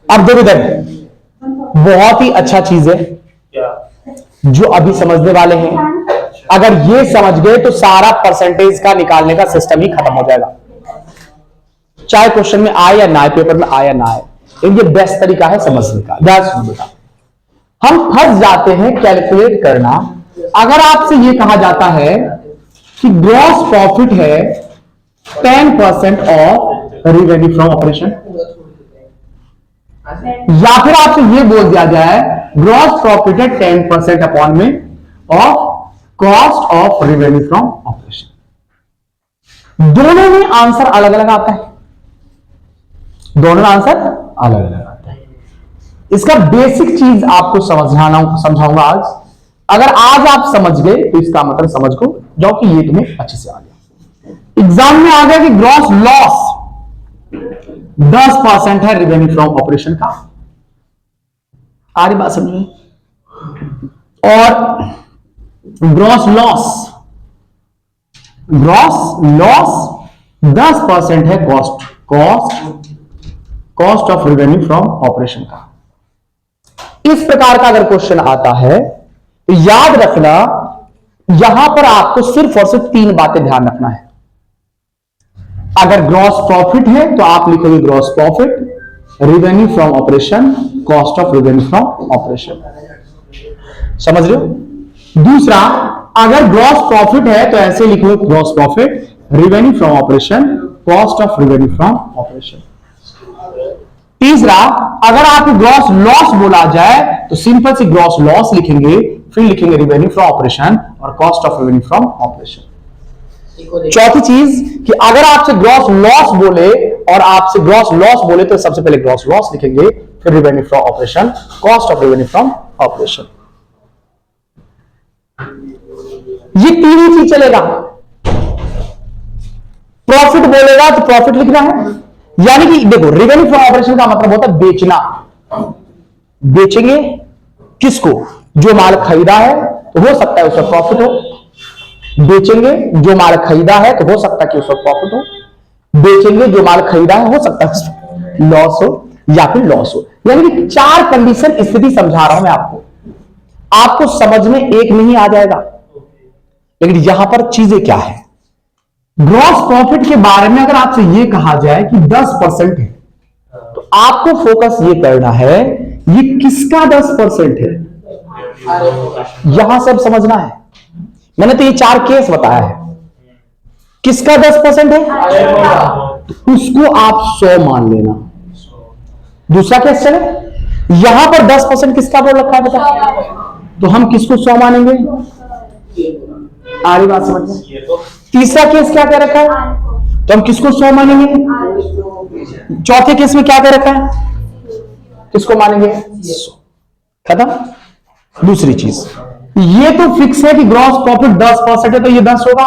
अब देखो इधर बहुत ही अच्छा चीज है जो अभी समझने वाले हैं। अगर ये समझ गए तो सारा परसेंटेज का निकालने का सिस्टम ही खत्म हो जाएगा, चाहे क्वेश्चन में आए या ना आए, पेपर में आए या ना आए। ये बेस्ट तरीका है समझने का। ध्यान बेटा, हम फंस जाते हैं कैलकुलेट करना। अगर आपसे ये कहा जाता है कि ग्रॉस प्रॉफिट है 10% ऑफ रेवेन्यू फ्रॉम ऑपरेशन, या फिर आपसे ये बोल दिया जाए ग्रॉस प्रॉफिट है 10% अपॉन में of cost of revenue from operation, दोनों में आंसर अलग अलग आता है। दोनों में आंसर अलग अलग आता है। इसका बेसिक चीज आपको समझाऊंगा आज। अगर आज आप समझ गए तो इसका मतलब समझ को जाओ कि ये तुम्हें अच्छे से आ गया। एग्जाम में आ गया कि ग्रॉस लॉस 10% है रेवेन्यू फ्रॉम ऑपरेशन का, आ रही बात समझ में? और ग्रॉस लॉस 10% है cost of revenue from operation का। इस प्रकार का अगर क्वेश्चन आता है तो याद रखना, यहां पर आपको सिर्फ और सिर्फ 3 बातें ध्यान रखना है। अगर ग्रॉस प्रॉफिट है तो आप लिखोगे gross profit, revenue from operation, cost of revenue from operation. समझ रहे हो? दूसरा, अगर ग्रॉस प्रॉफिट है तो ऐसे लिखोगे gross profit, revenue from operation, cost of revenue from operation. तीसरा, अगर आपको ग्रॉस लॉस बोला जाए तो सिंपल सी ग्रॉस लॉस लिखेंगे, फिर लिखेंगे रेवेन्यू फ्रॉम ऑपरेशन और cost of revenue from operation. चौथी चीज कि अगर आपसे ग्रॉस लॉस बोले और आपसे ग्रॉस लॉस बोले तो सबसे पहले ग्रॉस लॉस लिखेंगे, फिर revenue from operation, cost of revenue from operation. ये 3 ही चीज चलेगा। प्रॉफिट बोलेगा तो प्रॉफिट लिखना है, यानी कि देखो रेवेन्यू फ्रॉम ऑपरेशन का मतलब होता है बेचना। बेचेंगे किसको? जो माल खरीदा है तो हो सकता है उसका प्रॉफिट हो, बेचेंगे जो माल खरीदा है तो हो सकता है कि उसका प्रॉफिट हो, बेचेंगे जो माल खरीदा है हो सकता है लॉस हो या फिर लॉस हो। यानी कि 4 कंडीशन स्थिति समझा रहा हूं मैं आपको समझ में एक नहीं आ जाएगा। लेकिन यहां पर चीजें क्या है, ग्रॉस प्रॉफिट के बारे में अगर आपसे यह कहा जाए कि 10% है तो आपको फोकस ये करना है ये किसका 10% है, यहां सब समझना है। मैंने तो ये 4 केस बताया है, किसका 10% है तो उसको आप 100 मान लेना। दूसरा केस चले, यहां पर 10% किसका बोल रखा है बता, तो हम किसको 100 मानेंगे? आ रही बात समझ में? तीसरा केस क्या कह रखा है, तो हम किसको 100 मानेंगे? चौथे केस में क्या कह रखा है, किसको मानेंगे? 100। खत्म। दूसरी चीज, ये तो फिक्स है कि ग्रॉस प्रॉफिट 10% है तो ये 10 होगा,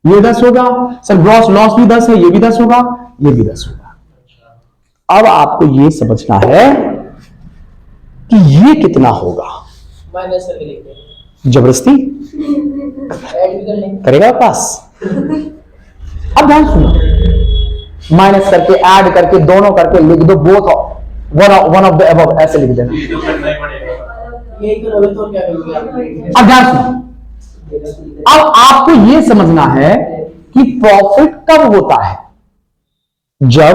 ये 10 होगा। सर ग्रॉस लॉस भी 10 है, ये भी 10 होगा, ये भी 10 होगा। अब आपको ये समझना है कि ये कितना होगा। जबरदस्ती करेगा पास। अब ध्यान सुनो, माइनस करके ऐड करके दोनों करके लिख दो, both one of the above ऐसे लिख देना। अब ध्यान सुनो, अब आपको यह समझना है कि प्रॉफिट कब होता है, जब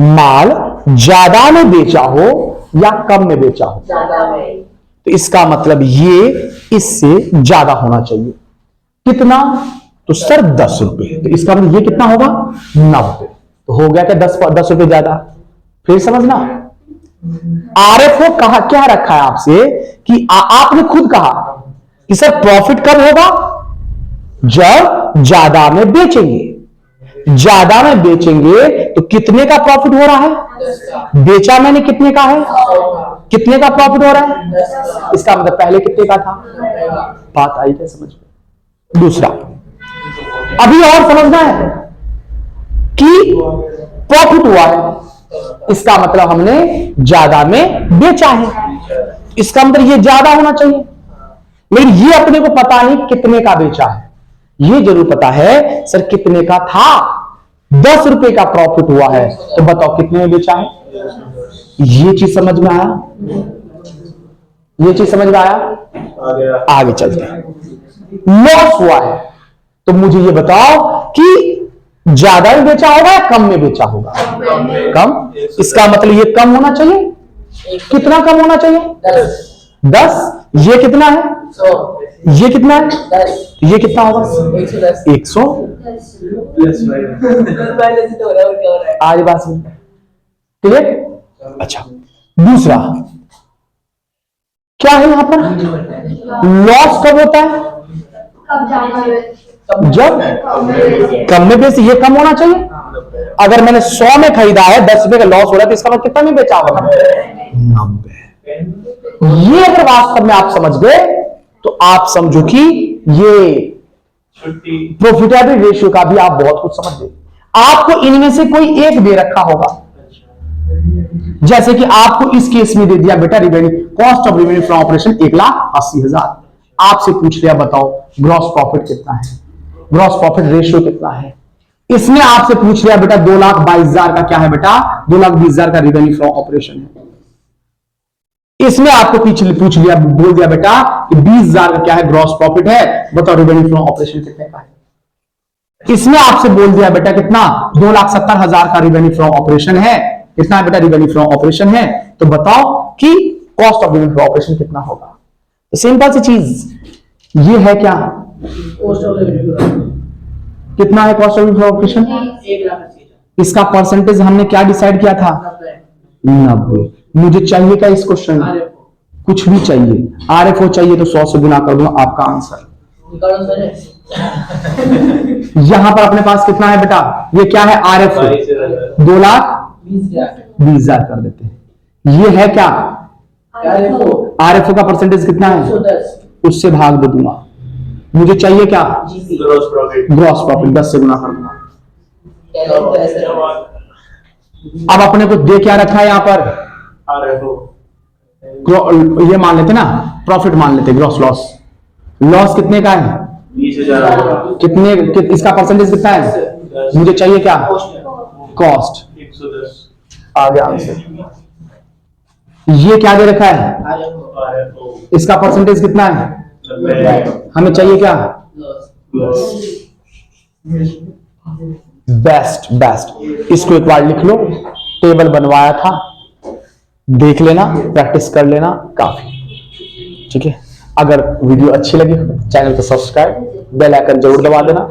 माल ज्यादा में बेचा हो या कम में बेचा हो। तो इसका मतलब ये इससे ज्यादा होना चाहिए। कितना? तो सर 10 रुपए, तो इसका मतलब ये कितना होगा? 90। तो हो गया क्या 10 रुपए ज्यादा। फिर समझना, आरएफओ कहा क्या रखा है आपसे कि आपने खुद कहा कि सर प्रॉफिट कब होगा, जब ज्यादा में बेचेंगे। ज्यादा में बेचेंगे तो कितने का प्रॉफिट हो रहा है? बेचा मैंने कितने का है, कितने का प्रॉफिट हो रहा है, इसका मतलब पहले कितने का था। बात आई क्या समझ में? दूसरा, अभी और समझना है कि प्रॉफिट हुआ है, इसका मतलब हमने ज्यादा में बेचा है, इसका मतलब ये ज्यादा होना चाहिए। लेकिन ये अपने को पता नहीं कितने का बेचा है, ये जरूर पता है सर कितने का था। 10 रुपए का प्रॉफिट हुआ है तो बताओ कितने में बेचा है। ये चीज समझ में आया? ये चीज समझ में आया? आगे चलते हैं। लॉस हुआ है तो मुझे ये बताओ कि ज्यादा में बेचा होगा या कम में बेचा होगा? कम। इसका मतलब ये कम होना चाहिए। कितना कम होना चाहिए? 10। ये कितना है? 100। ये कितना है? 10। ये कितना होगा? 100। आज बात क्लियर? अच्छा, दूसरा क्या है यहां पर? लॉस कब होता है? जब कम में बेच। ये कम होना चाहिए। अगर मैंने 100 में खरीदा है, 10 रुपए का लॉस हो रहा है तो इसका मतलब कितना में बेचा होगा? 90। ये अगर वास्तव में आप समझ गए तो आप समझो कि ये प्रॉफिटेबिलिटी रेशियो का भी आप बहुत कुछ समझ गए। आपको इनमें से कोई एक दे रखा होगा, जैसे कि आपको इस केस में दे दिया बेटा revenue, cost of revenue from operation 1,80,000। आपसे पूछ लिया बताओ ग्रॉस प्रॉफिट कितना है, ग्रॉस प्रॉफिट रेशियो कितना है। इसमें आपसे पूछ लिया बेटा 2,22,000 का क्या है बेटा? 2,20,000 का रेवेन्यू फ्रॉम ऑपरेशन है। इसमें आपको पूछ लिया, बोल दिया बेटा कि 20,000 का क्या है? ग्रॉस प्रॉफिट है, बताओ रेवेन्यू फ्रॉम ऑपरेशन कितने का है। इसमें आपसे बोल दिया बेटा कितना? 2,70,000 का रेवेन्यू फ्रॉम ऑपरेशन है। कितना है बेटा? रेवेन्यू फ्रॉम ऑपरेशन है। तो बताओ कि cost of revenue from operation कितना होगा। तो सिंपल सी चीज ये है क्या? कितना है cost of revenue from operation? 1,00,000। इसका परसेंटेज हमने क्या डिसाइड किया था? 90। मुझे चाहिए क्या इस क्वेश्चन में? कुछ भी चाहिए। RFO चाहिए तो 100 से गुना कर दूंगा आपका आंसर। यहां पर अपने पास कितना है बेटा? ये क्या है? RFO 2,20,000 कर देते हैं। ये है क्या? RFO का परसेंटेज कितना है? उससे भाग दे दूंगा। मुझे चाहिए क्या? Gross profit. ग्रॉस प्रॉफिट 10 से गुना कर दूंगा। अब अपने को दे क्या रखा है यहां पर? ये मान लेते ना, प्रॉफिट मान लेते, ग्रॉस लॉस। लॉस कितने का है? 20,000। कितने इसका परसेंटेज कितना है? मुझे चाहिए क्या? कॉस्ट 110। आ गया आंसर। ये क्या दे रखा है? इसका परसेंटेज कितना है? हमें चाहिए क्या? बेस्ट। इसको एक बार लिख लो, टेबल बनवाया था, देख लेना, प्रैक्टिस कर लेना, काफी। ठीक है। अगर वीडियो अच्छी लगी चैनल को सब्सक्राइब, बेल आइकन जरूर दबा देना।